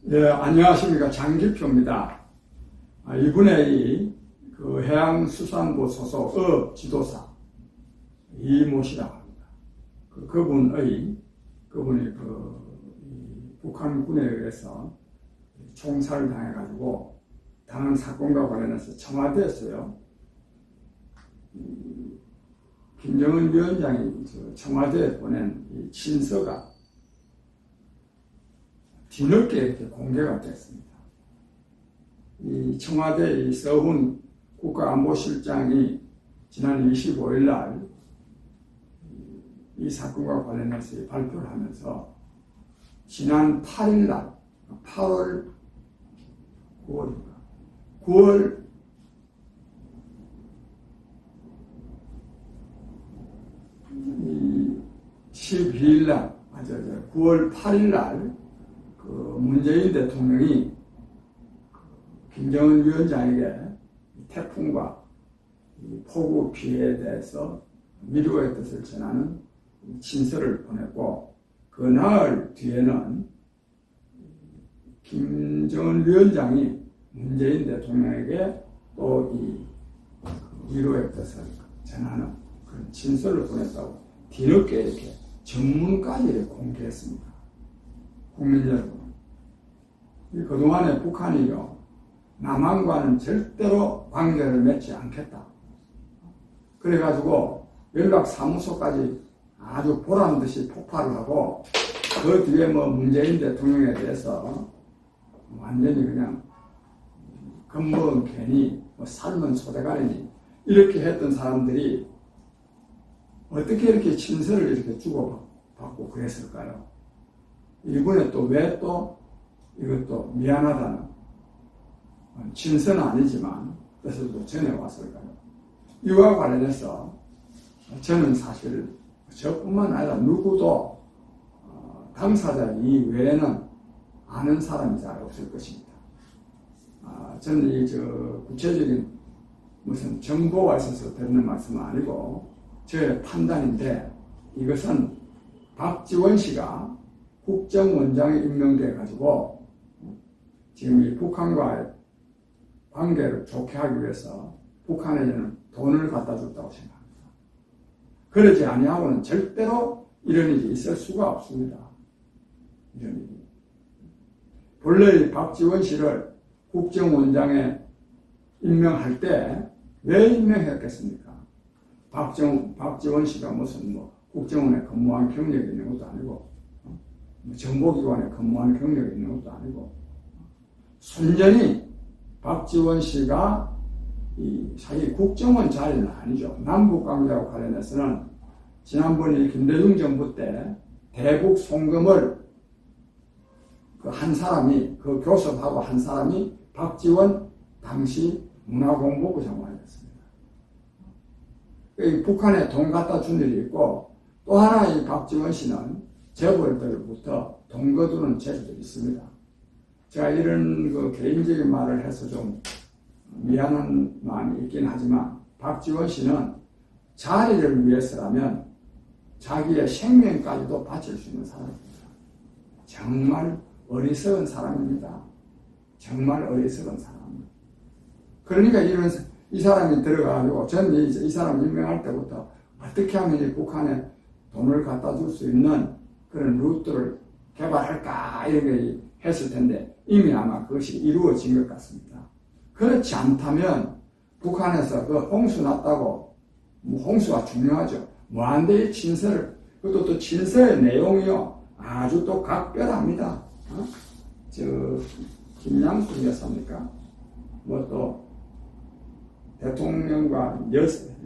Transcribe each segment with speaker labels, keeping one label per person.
Speaker 1: 예, 안녕하십니까. 장기표입니다. 이분의 해양수산부 소속 어업지도사 이모 씨라고 합니다. 그분이 북한군에 의해서 총살을 당해가지고 당한 사건과 관련해서 청와대에서요, 김정은 위원장이 청와대에 보낸 이 친서가 뒤늦게 이렇게 공개가 됐습니다. 이 청와대 서훈 국가안보실장이 지난 25일 날 이 사건과 관련해서 발표를 하면서 지난 8일 날 8월 9월 12일 날 9월 8일 날 문재인 대통령이 김정은 위원장에게 태풍과 폭우 피해에 대해서 위로의 뜻을 전하는 친서를 보냈고, 그 나흘 뒤에는 김정은 위원장이 문재인 대통령에게 또 이 위로의 뜻을 전하는 그런 친서를 보냈다고 뒤늦게 이렇게 전문까지 공개했습니다. 국민 여러분, 그동안에 북한이요, 남한과는 절대로 관계를 맺지 않겠다. 그래가지고 연락사무소까지 아주 보란듯이 폭발을 하고, 그 뒤에 문재인 대통령에 대해서 완전히 그냥 겁먹은 괜히 삶은 소대가리니 이렇게 했던 사람들이 어떻게 이렇게 친서를 이렇게 주고받고 그랬을까요? 이번에 또 왜 또 이것도 미안하다는 친서는 아니지만 뜻을 또 전해왔을까요? 이와 관련해서 저는 사실 저뿐만 아니라 누구도 당사자 이외에는 아는 사람이 잘 없을 것입니다. 저는 구체적인 무슨 정보가 있어서 드리는 말씀은 아니고 저의 판단인데, 이것은 박지원 씨가 국정원장에 임명돼 가지고 지금 이 북한과의 관계를 좋게 하기 위해서 북한에는 돈을 갖다 줬다고 생각합니다. 그러지 아니하고는 절대로 이런 일이 있을 수가 없습니다. 이런 일이. 본래 박지원 씨를 국정원장에 임명할 때 왜 임명했겠습니까? 박지원 씨가 무슨 국정원에 근무한 경력이 있는 것도 아니고, 정보기관에 근무한 경력이 있는 것도 아니고, 순전히 박지원 씨가 자기 국정원 자리는 아니죠. 남북관계와 관련해서는 지난번에 김대중 정부 때 대북 송금을 한 사람이, 교섭하고 한 사람이 박지원 당시 문화공보부 장관이었습니다. 북한에 돈 갖다 준 일이 있고, 또 하나 이 박지원 씨는 재벌들부터 돈 거두는 재주도 있습니다. 제가 이런 개인적인 말을 해서 좀 미안한 마음이 있긴 하지만, 박지원 씨는 자리를 위해서라면 자기의 생명까지도 바칠 수 있는 사람입니다. 정말 어리석은 사람입니다. 정말 어리석은 사람입니다. 그러니까 이 사람이 들어가가지고, 저는 이 사람 임명할 때부터 어떻게 하면 이 북한에 돈을 갖다 줄 수 있는 그런 루트를 개발할까 이렇게 했을 텐데, 이미 아마 그것이 이루어진 것 같습니다. 그렇지 않다면 북한에서 홍수 났다고, 홍수가 중요하죠. 무한대의 친서를, 그것도 또 친서의 내용이요, 아주 또 각별합니다. 김양숙 여사입니까? 또 대통령과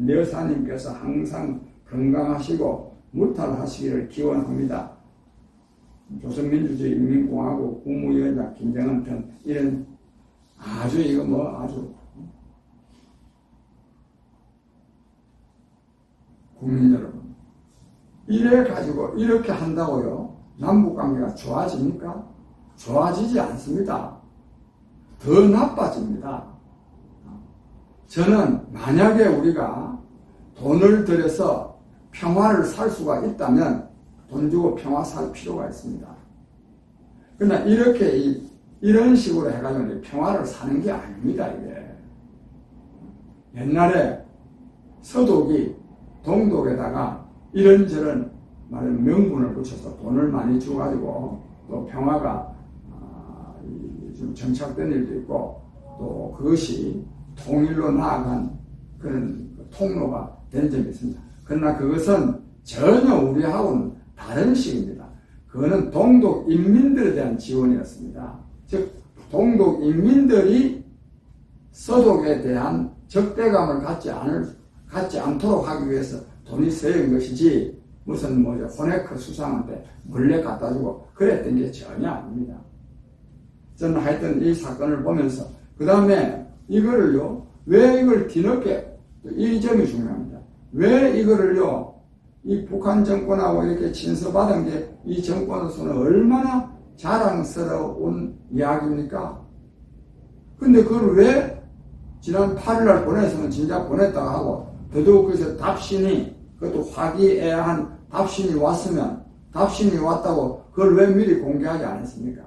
Speaker 1: 여사님께서 항상 건강하시고 무탈하시기를 기원합니다. 조선민주주의 인민공화국 국무위원장 김정은 등 이런 아주 아주 국민 여러분, 이래 가지고 이렇게 한다고요 남북관계가 좋아집니까? 좋아지지 않습니다. 더 나빠집니다. 저는 만약에 우리가 돈을 들여서 평화를 살 수가 있다면 돈 주고 평화 살 필요가 있습니다. 그러나 이렇게 이런 식으로 해가지고 평화를 사는 게 아닙니다, 이게. 옛날에 서독이 동독에다가 이런저런 명분을 붙여서 돈을 많이 주가지고 또 평화가 좀 정착된 일도 있고 또 그것이 통일로 나아간 그런 통로가 된 점이 있습니다. 그러나 그것은 전혀 우리하고는 다른 식입니다. 그거는 동독 인민들에 대한 지원이었습니다. 즉 동독 인민들이 서독에 대한 적대감을 갖지 않도록 하기 위해서 돈이 쓰인 것이지 무슨 호네크 수상한테 몰래 갖다 주고 그랬던 게 전혀 아닙니다. 저는 하여튼 이 사건을 보면서 그 다음에 이거를요 왜 이걸 뒤늦게 이 점이 중요합니다. 왜 이거를요 이 북한 정권하고 이렇게 친서받은 게 이 정권으로서는 얼마나 자랑스러운 이야기입니까? 근데 그걸 왜 지난 8일날 보내서는 진작 보냈다가 하고 더더욱 그래서 답신이 그것도 화기애애한 답신이 왔으면 답신이 왔다고 그걸 왜 미리 공개하지 않았습니까?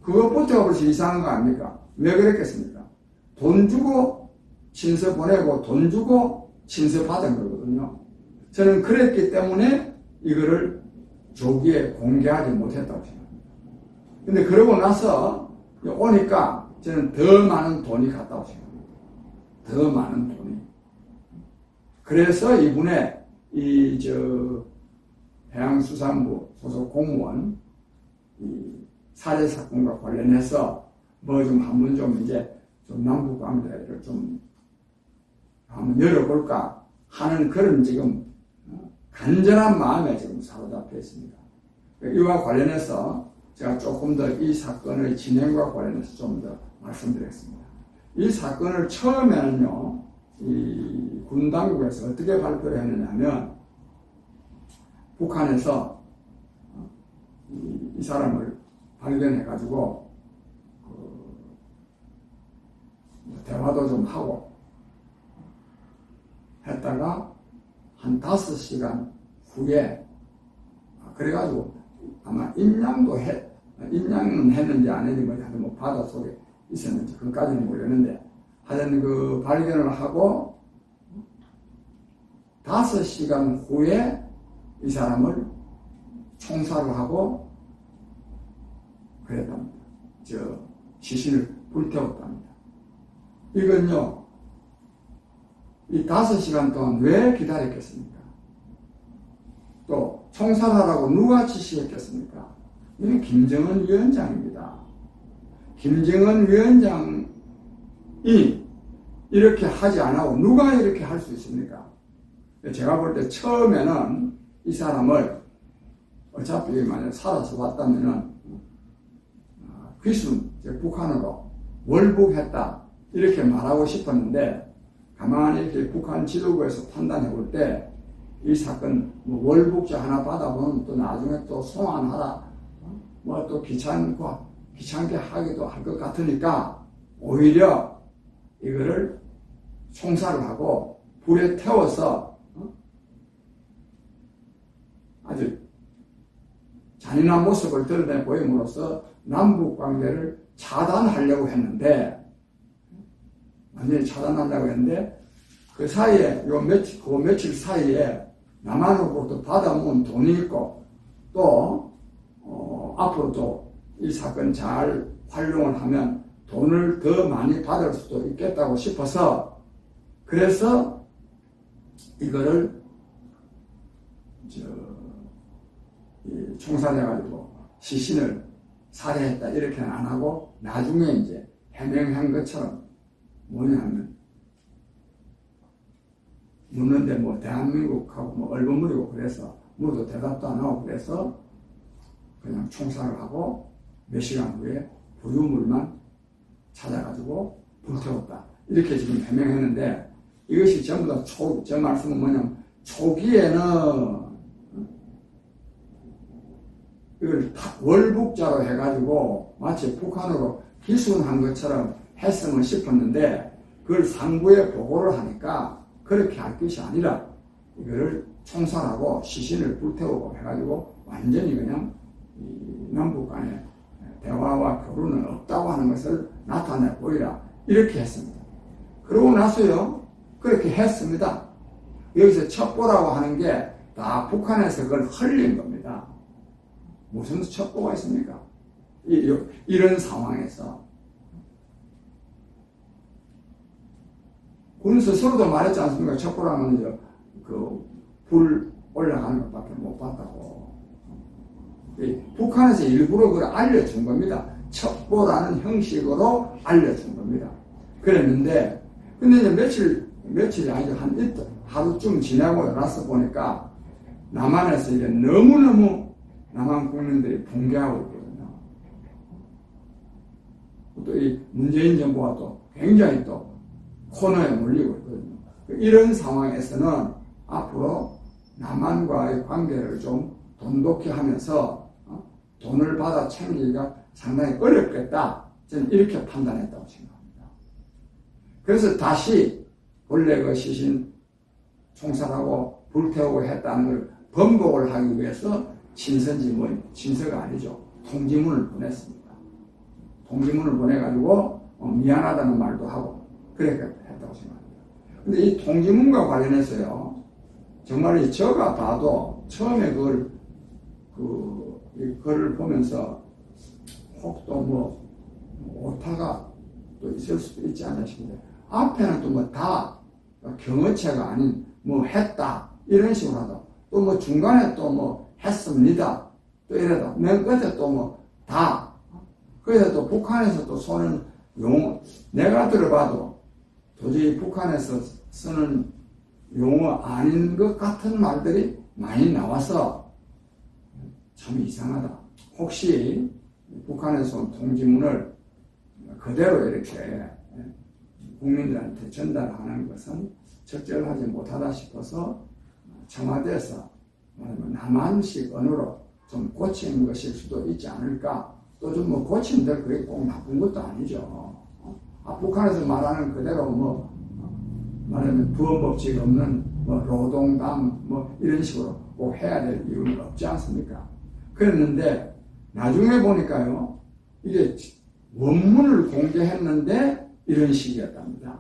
Speaker 1: 그것부터가 벌써 이상한 거 아닙니까? 왜 그랬겠습니까? 돈 주고 친서 보내고 돈 주고 친서 받은 거거든요. 저는 그랬기 때문에 이거를 조기에 공개하지 못했다고 생각합니다. 근데 그러고 나서 오니까 저는 더 많은 돈이 갔다고 생각합니다. 더 많은 돈이. 그래서 이분의 해양수산부 소속 공무원 살해 사건과 관련해서 한번 이제 남북 관계를 좀 한번 열어볼까 하는 그런 지금 간절한 마음에 지금 사로잡혀 있습니다. 이와 관련해서 제가 조금 더 이 사건의 진행과 관련해서 좀 더 말씀드리겠습니다. 이 사건을 처음에는요, 이 군 당국에서 어떻게 발표를 했느냐 하면, 북한에서 이 사람을 발견해가지고, 대화도 좀 하고, 했다가, 한 5시간 후에, 그래가지고, 아마 임양은 했는지 안 했는지, 바닷속에 있었는지, 그까지는 모르겠는데, 하여튼 그 발견을 하고, 5시간 후에 이 사람을 총살을 하고, 그랬답니다. 시신을 불태웠답니다. 이건요, 이 5시간 동안 왜 기다렸겠습니까? 또, 총살하라고 누가 지시했겠습니까? 이건 김정은 위원장입니다. 김정은 위원장이 이렇게 하지 않고 누가 이렇게 할 수 있습니까? 제가 볼 때 처음에는 이 사람을 어차피 만약 살아서 왔다면은 귀순, 북한으로 월북했다 이렇게 말하고 싶었는데 가만히 이렇게 북한 지도부에서 판단해 볼 때 이 사건 월북자 하나 받아보면 또 나중에 또 송환하라 또 귀찮게 하기도 할 것 같으니까 오히려 이거를 총살을 하고 불에 태워서 아주 잔인한 모습을 드러내 보임으로써 남북 관계를 차단하려고 했는데 완전히 차단하려고 했는데 그 사이에 그 며칠 사이에 남한으로부터 받아온 돈이 있고 또 앞으로도 이 사건 잘 활용을 하면 돈을 더 많이 받을 수도 있겠다고 싶어서 그래서 이거를 총살해가지고 시신을 살해했다 이렇게는 안 하고 나중에 이제 해명한 것처럼 뭐냐면 묻는데 대한민국하고 얼버무리고 그래서 물어도 대답도 안 하고 그래서 그냥 총살을 하고 몇 시간 후에 부유물만 찾아가지고 불태웠다. 이렇게 지금 해명했는데 이것이 전부 다 저 말씀은 뭐냐면 초기에는 이걸 월북자로 해가지고 마치 북한으로 기순한 것처럼 했으면 싶었는데 그걸 상부에 보고를 하니까 그렇게 할 것이 아니라 이거를 총살하고 시신을 불태우고 해가지고 완전히 그냥 남북 간의 대화와 교류는 없다고 하는 것을 나타내 보이라. 이렇게 했습니다. 그러고 나서요, 그렇게 했습니다. 여기서 첩보라고 하는 게 다 북한에서 그걸 흘린 겁니다. 무슨 첩보가 있습니까? 이런 상황에서. 군 스스로도 말했지 않습니까? 첩보라는 불 올라가는 것밖에 못 봤다고. 북한에서 일부러 그걸 알려준 겁니다. 첩보라는 형식으로 알려준 겁니다. 그랬는데, 근데 이제 며칠이 아니고 한 이틀, 하루쯤 지나고 나서 보니까 남한에서 이제 너무너무 남한 국민들이 붕괴하고 있거든요. 또 이 문재인 정부가 또 굉장히 또 코너에 몰리고 있거든요. 이런 상황에서는 앞으로 남한과의 관계를 좀 돈독히 하면서 돈을 받아 챙기기가 상당히 어렵겠다. 저는 이렇게 판단했다고 생각합니다. 그래서 다시 본래 그 시신 총살하고 불태우고 했다는 걸 번복을 하기 위해서 친서가 아니죠. 통지문을 보냈습니다. 통지문을 보내가지고 미안하다는 말도 하고 그렇게 했다고 생각합니다. 근데 이 통지문과 관련해서요, 정말 제가 봐도 처음에 글을 보면서 혹 또 오타가 또 있을 수도 있지 않나 싶은데, 앞에는 또 다 경어체가 아닌 했다 이런 식으로 하다, 또 중간에 또 했습니다 또 이러다, 맨 끝에 또 다, 그래서 또 북한에서 또 쓰는 용어, 내가 들어봐도 도저히 북한에서 쓰는 용어 아닌 것 같은 말들이 많이 나와서 참 이상하다. 혹시 북한에서 온 통지문을 그대로 이렇게 국민들한테 전달하는 것은 적절하지 못하다 싶어서 청와대에서 남한식 언어로 좀 고치는 것일 수도 있지 않을까. 또 좀 고치는데 그게 꼭 나쁜 것도 아니죠. 북한에서 말하는 그대로 말하면 부업법칙 없는 노동당 이런 식으로 꼭 해야 될 이유는 없지 않습니까? 그랬는데 나중에 보니까요, 이게 원문을 공개했는데 이런 식이었답니다.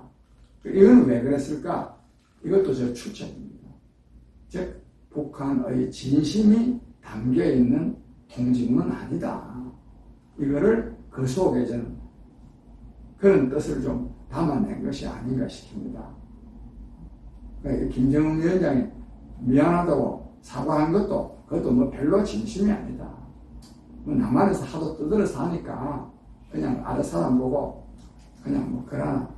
Speaker 1: 이건 왜 그랬을까? 이것도 저 추측입니다. 즉 북한의 진심이 담겨있는 통지문은 아니다. 이거를 그 속에 저는 그런 뜻을 좀 담아낸 것이 아닌가 싶습니다. 그러니까 김정은 위원장이 미안하다고 사과한 그것도 별로 진심이 아니다. 남한에서 하도 떠들어서 하니까 그냥 아래 사람 보고 그냥 그러나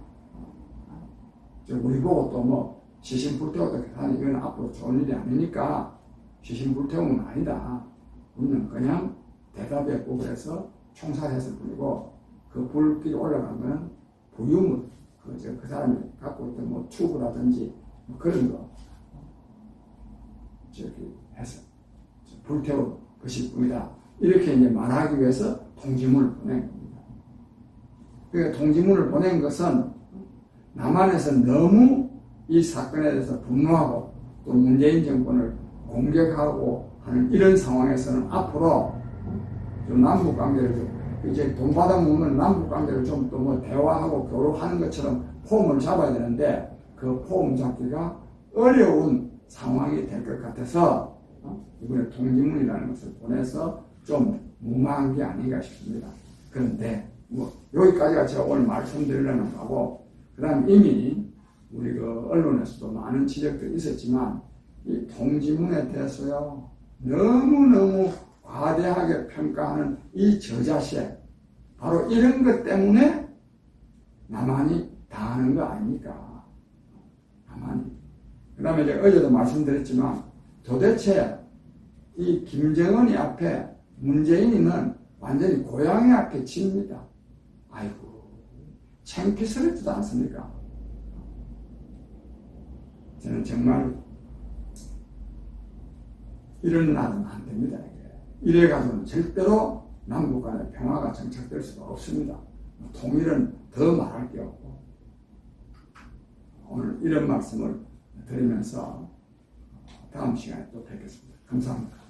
Speaker 1: 우리 보고 또 시신 불태우다 하니 이건 앞으로 좋은 일이 아니니까 시신 불태우는 아니다. 우리는 그냥 대답했고 그래서 총살해서 뿐이고, 그 불길이 올라가면 부유물, 그 사람이 갖고 있던 튜브라든지 그런 거 해서 불태울 것일 뿐이다. 이렇게 이제 말하기 위해서 통지문을 보낸 겁니다. 그러니까 통지문을 보낸 것은 남한에서 너무 이 사건에 대해서 분노하고 또 문재인 정권을 공격하고 하는 이런 상황에서는 앞으로 좀 남북관계를 이제 돈 받아 먹는 남북관계를 좀 또 대화하고 교류하는 것처럼 폼을 잡아야 되는데 그 폼 잡기가 어려운 상황이 될 것 같아서 이번에 통지문이라는 것을 보내서 좀 무마한 게 아닌가 싶습니다. 그런데 여기까지가 제가 오늘 말씀드리려는 거고, 그 다음 이미 우리 언론에서도 많은 지적들이 있었지만 이 통지문에 대해서요 너무너무 과대하게 평가하는 이 저자세, 바로 이런 것 때문에 남한이 당하는 거 아닙니까? 남한이. 그 다음에 이제 어제도 말씀드렸지만 도대체 이 김정은이 앞에 문재인이는 완전히 고양이 앞에 집니다. 아이고, 창피스럽지도 않습니까? 저는 정말 이런 날은 안 됩니다. 이래가지고는 절대로 남북 간의 평화가 정착될 수가 없습니다. 통일은 더 말할 게 없고, 오늘 이런 말씀을 드리면서 다음 시간에 또 뵙겠습니다. 감사합니다.